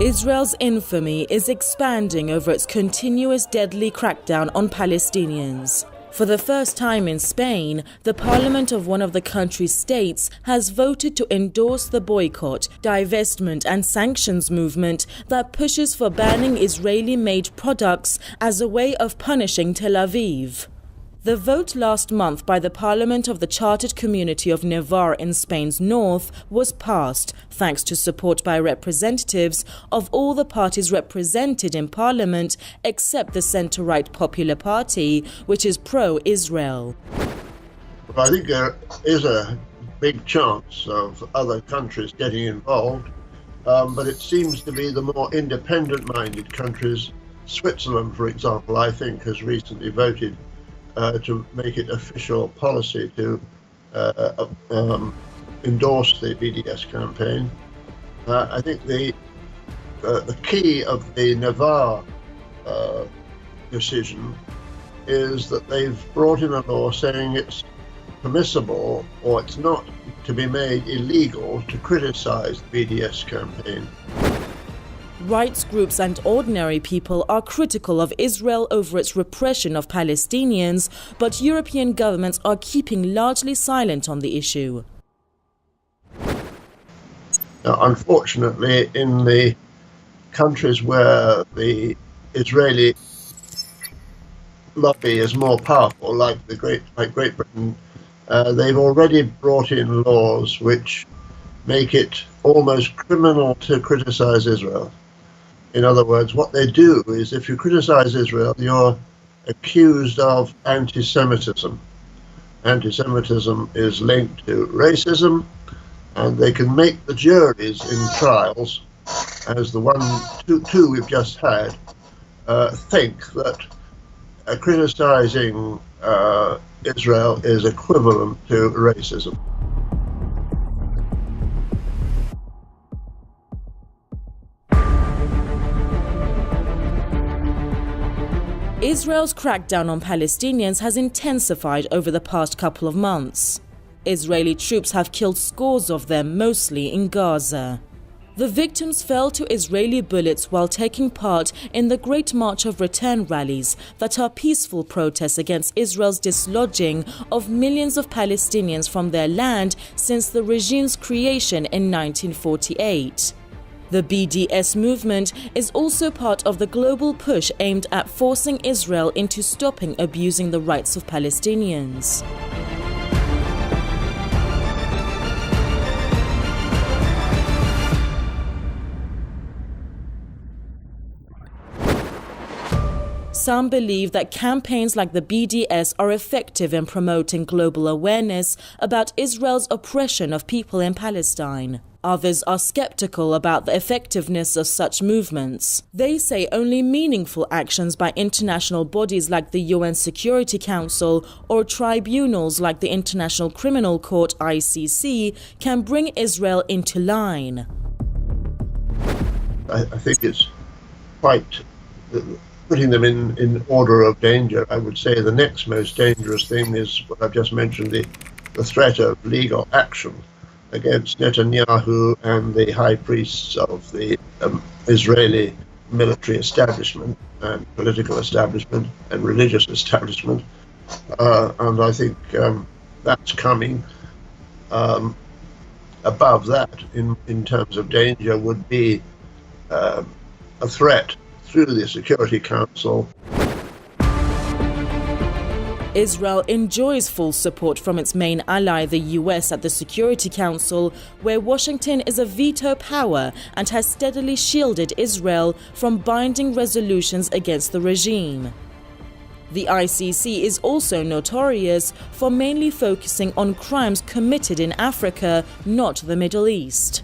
Israel's infamy is expanding over its continuous deadly crackdown on Palestinians. For the first time in Spain, the parliament of one of the country's states has voted to endorse the Boycott, Divestment and Sanctions movement that pushes for banning Israeli-made products as a way of punishing Tel Aviv. The vote last month by the Parliament of the Chartered Community of Navarre in Spain's north was passed, thanks to support by representatives of all the parties represented in Parliament except the centre-right Popular Party, which is pro-Israel. I think there is a big chance of other countries getting involved, but it seems to be the more independent-minded countries. Switzerland, for example, I think has recently voted to make it official policy to endorse the BDS campaign. I think the key of the Navarre decision is that they've brought in a law saying it's permissible or it's not to be made illegal to criticize the BDS campaign. Rights groups and ordinary people are critical of Israel over its repression of Palestinians, but European governments are keeping largely silent on the issue. Now, unfortunately, in the countries where the Israeli lobby is more powerful, like Great Britain, they've already brought in laws which make it almost criminal to criticize Israel. In other words, what they do is if you criticize Israel, you're accused of anti-Semitism. Anti-Semitism is linked to racism, and they can make the juries in trials, as the two we've just had, think that criticizing Israel is equivalent to racism. Israel's crackdown on Palestinians has intensified over the past couple of months. Israeli troops have killed scores of them, mostly in Gaza. The victims fell to Israeli bullets while taking part in the Great March of Return rallies that are peaceful protests against Israel's dislodging of millions of Palestinians from their land since the regime's creation in 1948. The BDS movement is also part of the global push aimed at forcing Israel into stopping abusing the rights of Palestinians. Some believe that campaigns like the BDS are effective in promoting global awareness about Israel's oppression of people in Palestine. Others are skeptical about the effectiveness of such movements. They say only meaningful actions by international bodies like the UN Security Council or tribunals like the International Criminal Court (ICC) can bring Israel into line. I think it's quite putting them in order of danger. I would say the next most dangerous thing is what I've just mentioned, the threat of legal action against Netanyahu and the high priests of the Israeli military establishment and political establishment and religious establishment. And I think that's coming. Above that, in terms of danger, would be a threat through the Security Council. Israel enjoys full support from its main ally, the US, at the Security Council, where Washington is a veto power and has steadily shielded Israel from binding resolutions against the regime. The ICC is also notorious for mainly focusing on crimes committed in Africa, not the Middle East.